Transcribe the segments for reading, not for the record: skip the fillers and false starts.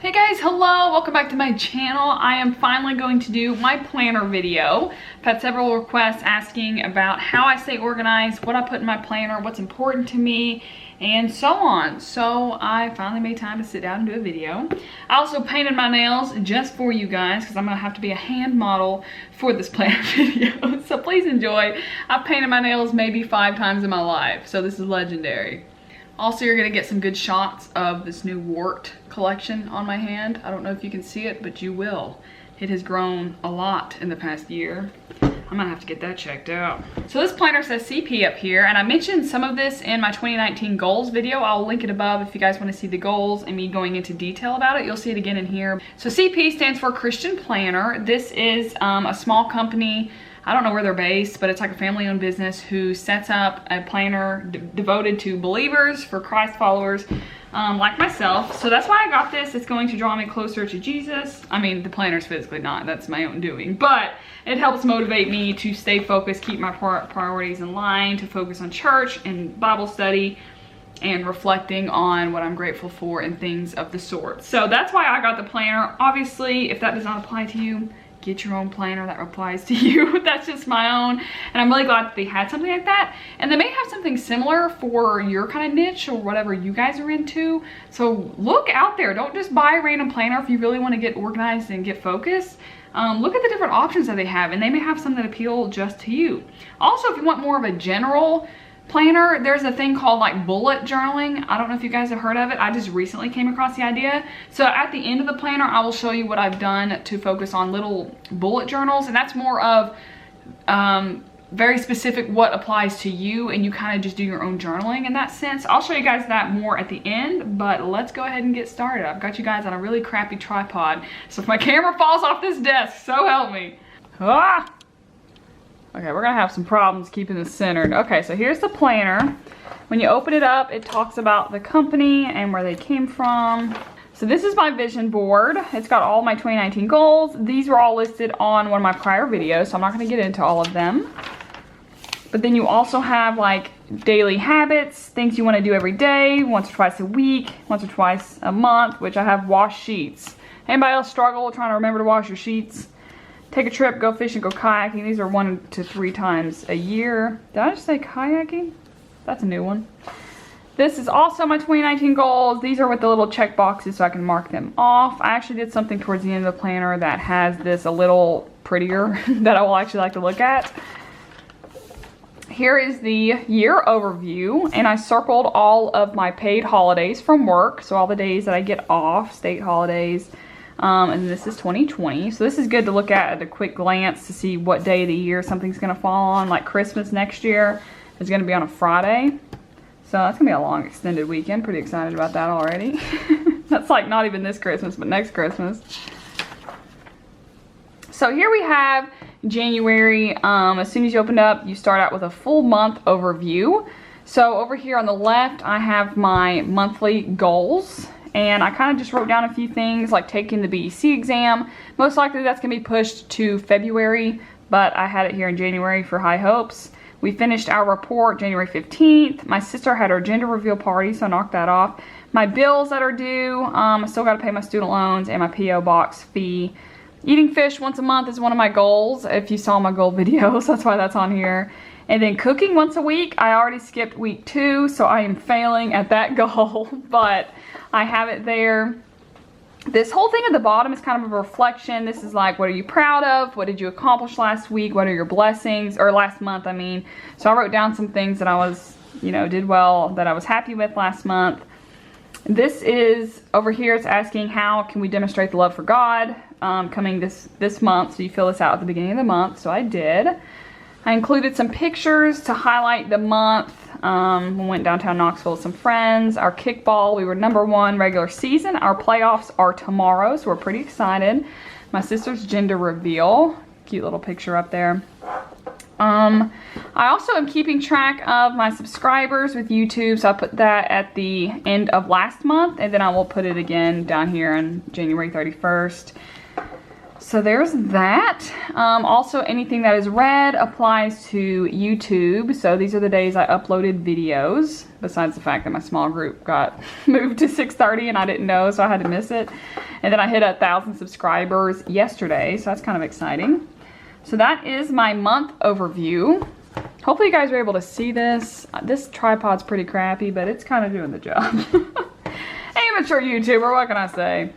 Hey guys, hello, welcome back to my channel. I am finally going to do my planner video. I've had several requests asking about how I stay organized, what I put in my planner, what's important to me, and so on. So I finally made time to sit down and do a video. I also painted my nails just for you guys because I'm gonna have to be a hand model for this planner video. So please enjoy. I've painted my nails maybe 5 times in my life, so this is legendary. Also, you're gonna get some good shots of this new wart collection on my hand. I don't know if you can see it, but you will. It has grown a lot in the past year. I'm gonna have to get that checked out. So this planner says CP up here, and I mentioned some of this in my 2019 goals video. I'll link it above if you guys wanna see the goals and me going into detail about it. You'll see it again in here. So CP stands for Christian Planner. This is a small company. I don't know where they're based, but it's like a family-owned business who sets up a planner devoted to believers, for Christ followers, like myself. So that's why I got this. It's going to draw me closer to Jesus. I mean, the planner's physically not. That's my own doing. But it helps motivate me to stay focused, keep my priorities in line, to focus on church and Bible study, and reflecting on what I'm grateful for and things of the sort. So that's why I got the planner. Obviously, if that does not apply to you, get your own planner that applies to you. That's just my own, and I'm really glad that they had something like that, and they may have something similar for your kind of niche or whatever you guys are into. So look out there. Don't just buy a random planner if you really want to get organized and get focused. Look at the different options that they have, and they may have some that appeal just to you. Also, if you want more of a general planner, there's a thing called like bullet journaling. I don't know if you guys have heard of it. I just recently came across the idea. So at the end of the planner, I will show you what I've done to focus on little bullet journals, and that's more of very specific what applies to you, and you kind of just do your own journaling in that sense. I'll show you guys that more at the end, but let's go ahead and get started. I've got you guys on a really crappy tripod, so if my camera falls off this desk, so help me. Ah! Okay, we're gonna have some problems keeping this centered. Okay, so here's the planner. When you open it up, it talks about the company and where they came from. So this is my vision board. It's got all my 2019 goals. These were all listed on one of my prior videos, so I'm not gonna get into all of them. But then you also have like daily habits, things you wanna do every day, once or twice a week, once or twice a month, which I have wash sheets. Anybody else struggle trying to remember to wash your sheets? Take a trip, go fishing, go kayaking. These are 1 to 3 times a year. Did I just say kayaking? That's a new one. This is also my 2019 goals. These are with the little check boxes so I can mark them off. I actually did something towards the end of the planner that has this a little prettier that I will actually like to look at. Here is the year overview, and I circled all of my paid holidays from work. So all the days that I get off, state holidays. And this is 2020, so this is good to look at a quick glance to see what day of the year something's gonna fall on. Like Christmas next year is gonna be on a Friday, so that's gonna be a long extended weekend. Pretty excited about that already. That's like not even this Christmas, but next Christmas. So here we have January. As soon as you open up, you start out with a full month overview. So over here on the left, I have my monthly goals. And I kind of just wrote down a few things like taking the BEC exam. Most likely that's gonna be pushed to February, but I had it here in January for high hopes. We finished our report January 15th. My sister had her gender reveal party, so I knocked that off. My bills that are due, I still gotta pay my student loans and my PO box fee. Eating fish once a month is one of my goals. If you saw my goal videos, that's why that's on here. And then cooking once a week. I already skipped week 2, so I am failing at that goal, but I have it there. This whole thing at the bottom is kind of a reflection. This is like, what are you proud of? What did you accomplish last week? What are your blessings? Or last month, I mean. So I wrote down some things that I was, did well, that I was happy with last month. This is, over here, it's asking how can we demonstrate the love for God coming this month. So you fill this out at the beginning of the month, so I did. I included some pictures to highlight the month. We went downtown Knoxville with some friends. Our kickball, we were #1 regular season. Our playoffs are tomorrow, so we're pretty excited. My sister's gender reveal. Cute little picture up there. I also am keeping track of my subscribers with YouTube, so I put that at the end of last month, and then I will put it again down here on January 31st. So there's that. Also, anything that is red applies to YouTube. So these are the days I uploaded videos, besides the fact that my small group got moved to 6:30 and I didn't know, so I had to miss it. And then I hit 1,000 subscribers yesterday, so that's kind of exciting. So that is my month overview. Hopefully you guys are able to see this. This tripod's pretty crappy, but it's kind of doing the job. Amateur YouTuber, what can I say?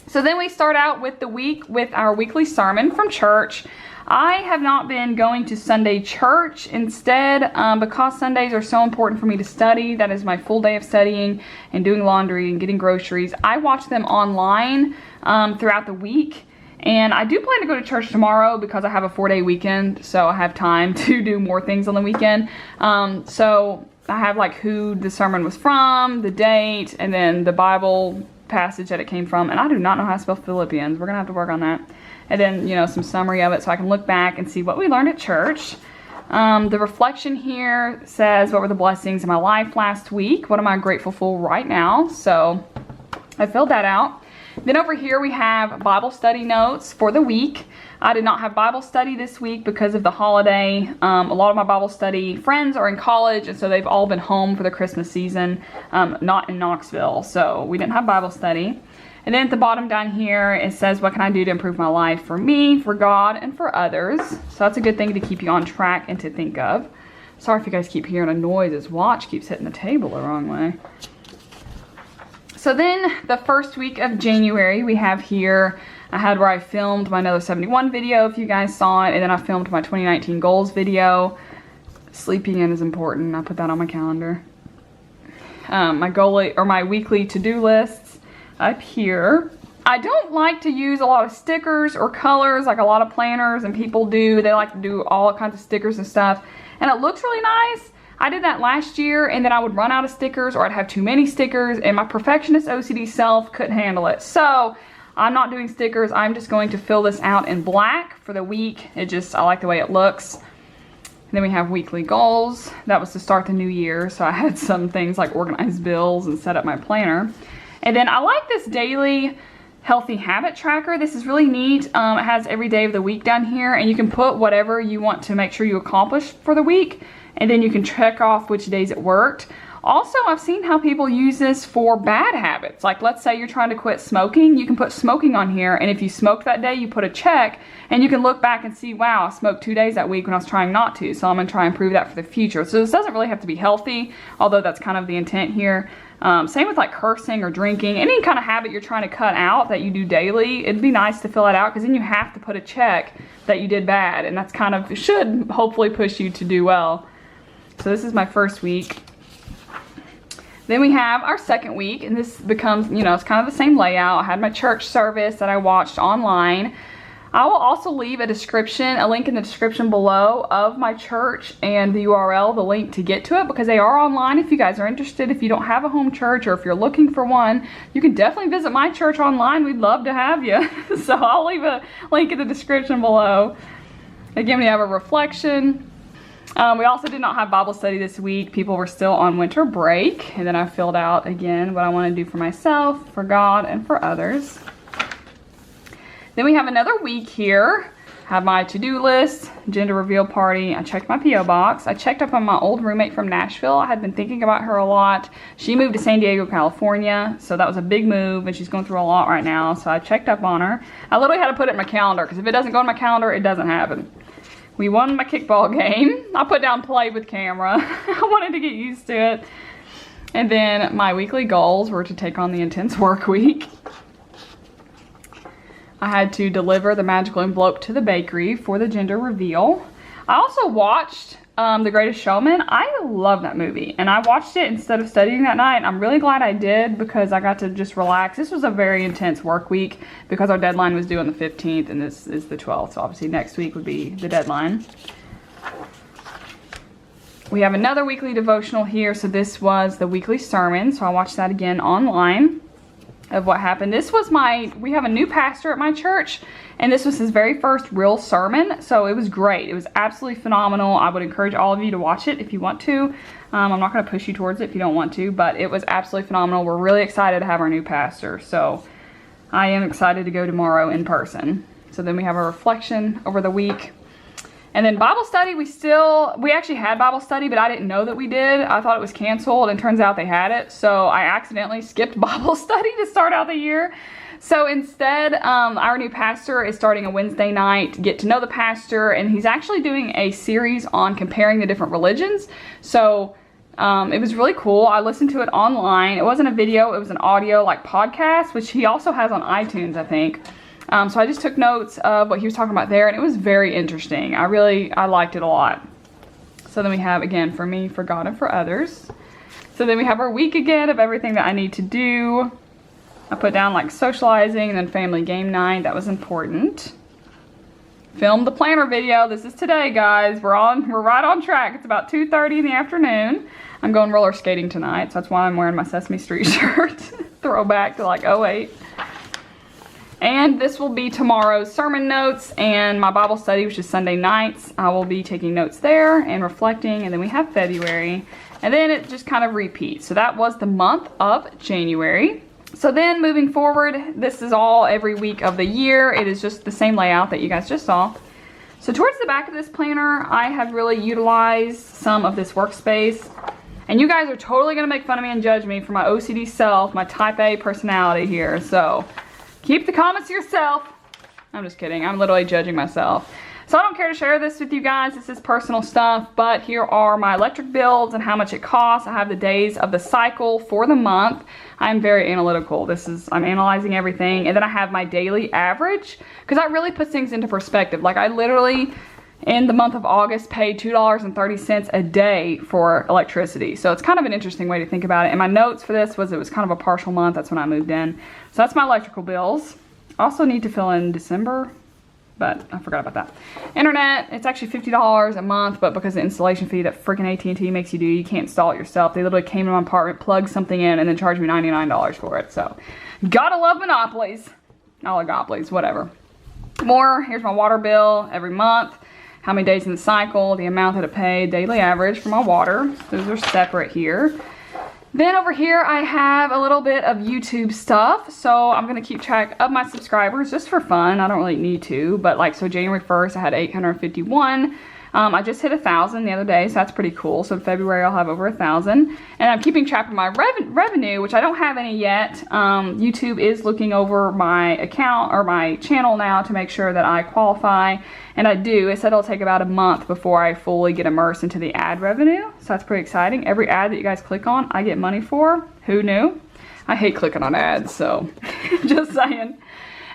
So then we start out with the week with our weekly sermon from church. I have not been going to Sunday church. Instead, because Sundays are so important for me to study, that is my full day of studying and doing laundry and getting groceries, I watch them online throughout the week. And I do plan to go to church tomorrow because I have a 4-day weekend, so I have time to do more things on the weekend. So I have like who the sermon was from, the date, and then the Bible passage that it came from. And I do not know how to spell Philippians. We're gonna have to work on that. And then, you know, some summary of it so I can look back and see what we learned at church. The reflection here says, what were the blessings in my life last week? What am I grateful for right now? So I filled that out. Then over here we have Bible study notes for the week. I did not have Bible study this week because of the holiday. A lot of my Bible study friends are in college, and so they've all been home for the Christmas season, not in Knoxville. So we didn't have Bible study. And then at the bottom down here, it says, what can I do to improve my life for me, for God, and for others? So that's a good thing to keep you on track and to think of. Sorry if you guys keep hearing a noise. His watch keeps hitting the table the wrong way. So then the first week of January, we have here, I had where I filmed my Another 71 video, if you guys saw it, and then I filmed my 2019 goals video. Sleeping in is important. I put that on my calendar. My weekly to-do lists up here. I don't like to use a lot of stickers or colors like a lot of planners and people do. They like to do all kinds of stickers and stuff, and it looks really nice. I did that last year, and then I would run out of stickers or I'd have too many stickers, and my perfectionist OCD self couldn't handle it. So I'm not doing stickers. I'm just going to fill this out in black for the week. I like the way it looks. And then we have weekly goals. That was to start the new year, so I had some things like organize bills and set up my planner. And then I like this daily healthy habit tracker. This is really neat. It has every day of the week down here, and you can put whatever you want to make sure you accomplish for the week, and then you can check off which days it worked. Also, I've seen how people use this for bad habits. Like, let's say you're trying to quit smoking, you can put smoking on here, and if you smoked that day, you put a check, and you can look back and see, wow, I smoked 2 days that week when I was trying not to, so I'm gonna try and improve that for the future. So this doesn't really have to be healthy, although that's kind of the intent here. Same with like cursing or drinking, any kind of habit you're trying to cut out that you do daily, it'd be nice to fill it out, because then you have to put a check that you did bad, and that's kind of, should hopefully push you to do well. So this is my first week. Then we have our second week, and this becomes, you know, it's kind of the same layout. I had my church service that I watched online. I will also leave a link in the description below of my church and the URL, the link to get to it, because they are online if you guys are interested. If you don't have a home church or if you're looking for one, you can definitely visit my church online. We'd love to have you. So I'll leave a link in the description below. Again, we have a reflection. We also did not have Bible study this week. People were still on winter break. And then I filled out again what I want to do for myself, for God, and for others. Then we have another week here. Have my to-do list, gender reveal party. I checked my P.O. box. I checked up on my old roommate from Nashville. I had been thinking about her a lot. She moved to San Diego, California, so that was a big move, and she's going through a lot right now, so I checked up on her. I literally had to put it in my calendar, because if it doesn't go in my calendar, it doesn't happen. We won my kickball game. I put down play with camera. I wanted to get used to it. And then my weekly goals were to take on the intense work week. I had to deliver the magical envelope to the bakery for the gender reveal. I also watched The Greatest Showman. I love that movie, and I watched it instead of studying that night. I'm really glad I did, because I got to just relax. This was a very intense work week because our deadline was due on the 15th, and this is the 12th, so obviously next week would be the deadline. We have another weekly devotional here, so this was the weekly sermon, so I watched that again online of what happened. This was we have a new pastor at my church, and this was his very first real sermon, so it was great. It was absolutely phenomenal. I would encourage all of you to watch it if you want to. I'm not going to push you towards it if you don't want to, but it was absolutely phenomenal. We're really excited to have our new pastor, so I am excited to go tomorrow in person. So then we have a reflection over the week. And then Bible study, we actually had Bible study, but I didn't know that we did. I thought it was canceled, and turns out they had it. So I accidentally skipped Bible study to start out the year. So instead, our new pastor is starting a Wednesday night, Get to Know the Pastor, and he's actually doing a series on comparing the different religions. So it was really cool. I listened to it online. It wasn't a video, it was an audio like podcast, which he also has on iTunes, I think. So I just took notes of what he was talking about there, and it was very interesting. I liked it a lot. So then we have, again, for me, for God, and for others. So then we have our week again of everything that I need to do. I put down like socializing and then family game night. That was important. Filmed the planner video. This is today, guys. We're right on track. It's about 2:30 in the afternoon. I'm going roller skating tonight, so that's why I'm wearing my Sesame Street shirt. Throwback to like 08. And this will be tomorrow's sermon notes and my Bible study, which is Sunday nights. I will be taking notes there and reflecting. And then we have February. And then it just kind of repeats. So that was the month of January. So then moving forward, this is all every week of the year. It is just the same layout that you guys just saw. So towards the back of this planner, I have really utilized some of this workspace. And you guys are totally going to make fun of me and judge me for my OCD self, my type A personality here. So keep the comments to yourself. I'm just kidding. I'm literally judging myself. So I don't care to share this with you guys. This is personal stuff, but here are my electric bills and how much it costs. I have the days of the cycle for the month. I'm very analytical. I'm analyzing everything. And then I have my daily average, because that really puts things into perspective. Like I literally, in the month of August, paid $2.30 a day for electricity. So it's kind of an interesting way to think about it. And my notes for this was it was kind of a partial month. That's when I moved in. So that's my electrical bills. Also need to fill in December, but I forgot about that. Internet, it's actually $50 a month, but because of the installation fee that freaking AT&T makes you do, you can't install it yourself. They literally came to my apartment, plugged something in, and then charged me $99 for it. So, gotta love monopolies. Oligopolies, whatever. Here's my water bill every month. How many days in the cycle, the amount that I paid, daily average for my water. Those are separate here. Then over here I have a little bit of YouTube stuff. So I'm going to keep track of my subscribers just for fun. I don't really need to, but like, so January 1st I had 851. I just hit 1,000 the other day, so that's pretty cool. So in February I'll have over 1,000. And I'm keeping track of my revenue, which I don't have any yet. YouTube is looking over my account or my channel now to make sure that I qualify. And I do. It said it'll take about a month before I fully get immersed into the ad revenue. So that's pretty exciting. Every ad that you guys click on, I get money for. Who knew? I hate clicking on ads, so just saying.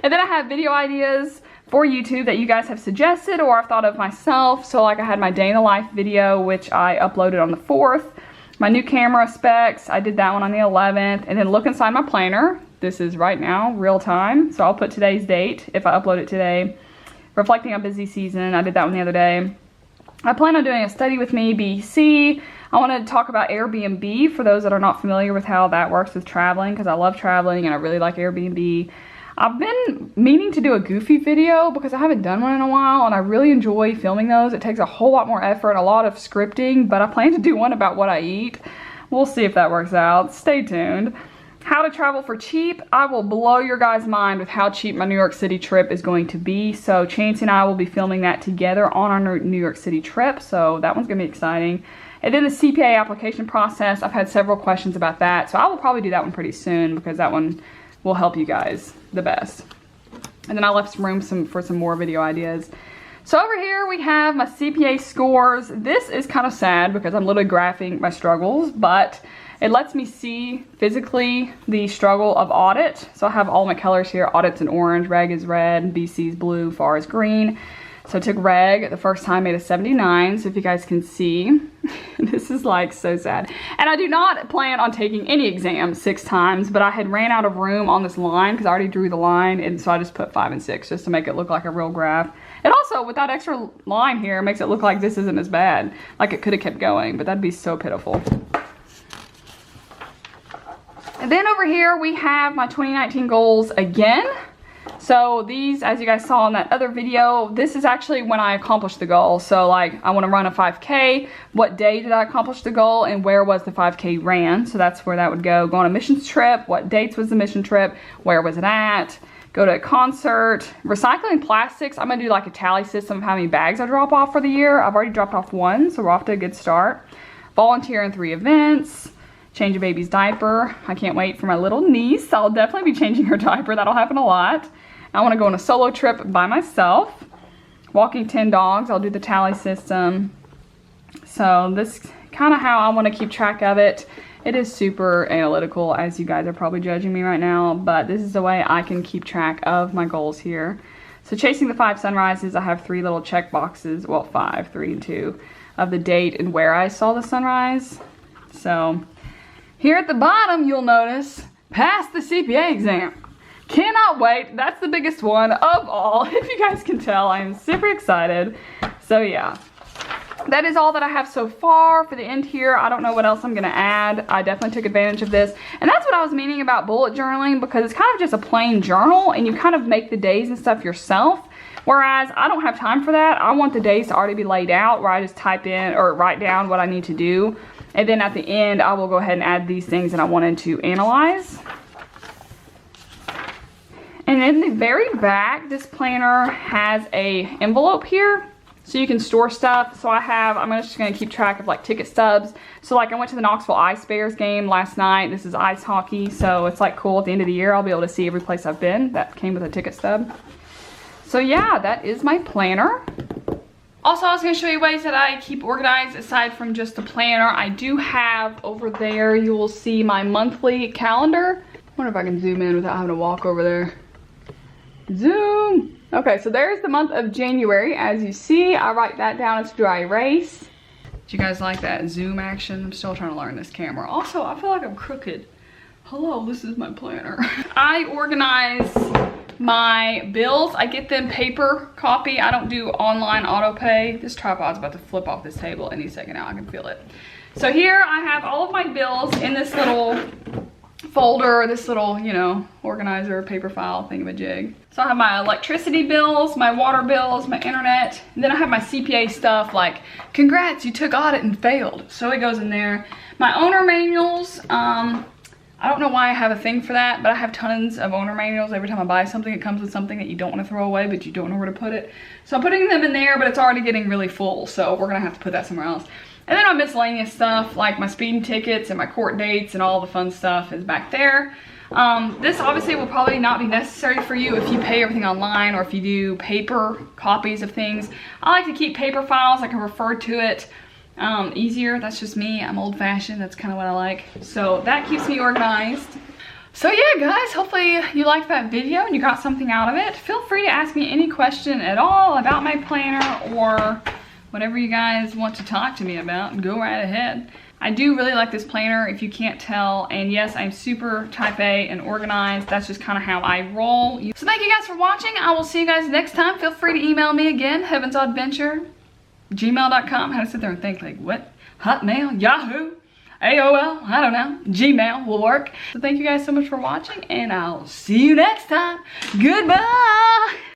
And then I have video ideas for YouTube that you guys have suggested or I've thought of myself. So like I had my day in the life video, which I uploaded on the 4th. My new camera specs, I did that one on the 11th. And then look inside my planner. This is right now, real time. So I'll put today's date if I upload it today. Reflecting on busy season, I did that one the other day. I plan on doing a study with me, BC. I want to talk about Airbnb for those that are not familiar with how that works with traveling, because I love traveling and I really like Airbnb. I've been meaning to do a Goofy video because I haven't done one in a while and I really enjoy filming those. It takes a whole lot more effort, a lot of scripting, but I plan to do one about what I eat. We'll see if that works out. Stay tuned. How to travel for cheap. I will blow your guys' mind with how cheap my New York City trip is going to be. So Chancey and I will be filming that together on our New York City trip. So that one's going to be exciting. And then the CPA application process. I've had several questions about that. So I will probably do that one pretty soon because that one will help you guys the best. And then I left some room for some more video ideas. So over here we have my CPA scores. This is kind of sad because I'm literally graphing my struggles, but it lets me see physically the struggle of audit. So I have all my colors here. Audit's in orange, reg is red, BC's blue, FAR is green. So I took reg the first time, made a 79. So if you guys can see, this is like so sad. And I do not plan on taking any exams 6 times, but I had ran out of room on this line because I already drew the line. And so I just put 5 and 6 just to make it look like a real graph. And also with that extra line here, it makes it look like this isn't as bad. Like it could have kept going, but that'd be so pitiful. And then over here we have my 2019 goals again. So these, as you guys saw in that other video, this is actually when I accomplished the goal. So like I want to run a 5K. What day did I accomplish the goal and where was the 5K ran? So that's where that would go. Go on a missions trip. What dates was the mission trip? Where was it at? Go go to a concert. Recycling plastics, I'm gonna do like a tally system of how many bags I drop off for the year. I've already dropped off 1, so we're off to a good start. Volunteer in 3 events. Change a baby's diaper. I can't wait for my little niece. I'll definitely be changing her diaper. That'll happen a lot. I want to go on a solo trip by myself. Walking 10 dogs. I'll do the tally system. So this is kind of how I want to keep track of it. It is super analytical, as you guys are probably judging me right now, but this is the way I can keep track of my goals here. So chasing the 5 sunrises, I have 3 little check boxes. Well, 5, 3 and 2 of the date and where I saw the sunrise. So here at the bottom, you'll notice, pass the CPA exam. Cannot wait. That's the biggest one of all. If you guys can tell, I am super excited. So yeah, that is all that I have so far for the end here. I don't know what else I'm gonna add. I definitely took advantage of this. And that's what I was meaning about bullet journaling, because it's kind of just a plain journal and you kind of make the days and stuff yourself. Whereas I don't have time for that. I want the days to already be laid out where I just type in or write down what I need to do. And then at the end, I will go ahead and add these things that I wanted to analyze. And in the very back, this planner has a envelope here, so you can store stuff. So I'm just gonna keep track of like ticket stubs. So like I went to the Knoxville Ice Bears game last night. This is ice hockey, so it's like cool. At the end of the year, I'll be able to see every place I've been that came with a ticket stub. So yeah, that is my planner. Also, I was going to show you ways that I keep organized aside from just the planner. I do have over there, you will see my monthly calendar. I wonder if I can zoom in without having to walk over there. Zoom! Okay, so there's the month of January. As you see, I write that down as dry erase. Do you guys like that zoom action? I'm still trying to learn this camera. Also, I feel like I'm crooked. Hello, this is my planner. I organize my bills. I get them paper copy. I don't do online auto pay. This tripod's about to flip off this table any second now. I can feel it. So here I have all of my bills in this little folder, this little, you know, organizer, paper file thingamajig. So I have my electricity bills, my water bills, my internet, and then I have my CPA stuff like, congrats, you took audit and failed. So it goes in there. My owner manuals, I don't know why I have a thing for that, but I have tons of owner manuals. Every time I buy something, it comes with something that you don't want to throw away, but you don't know where to put it. So I'm putting them in there, but it's already getting really full, so we're gonna have to put that somewhere else. And then my miscellaneous stuff, like my speeding tickets and my court dates and all the fun stuff is back there. This obviously will probably not be necessary for you if you pay everything online or if you do paper copies of things. I like to keep paper files. I can refer to it easier. That's just me. I'm old-fashioned. That's kind of what I like. So that keeps me organized. So yeah, guys, hopefully you liked that video and you got something out of it. Feel free to ask me any question at all about my planner or whatever you guys want to talk to me about. Go right ahead. I do really like this planner, if you can't tell, and yes, I'm super type A and organized. That's just kind of how I roll. So thank you guys for watching. I will see you guys next time. Feel free to email me again, heavensaudventure@gmail.com. I had to sit there and think like, what? Hotmail? Yahoo? AOL? I don't know. Gmail will work. So thank you guys so much for watching, and I'll see you next time. Goodbye!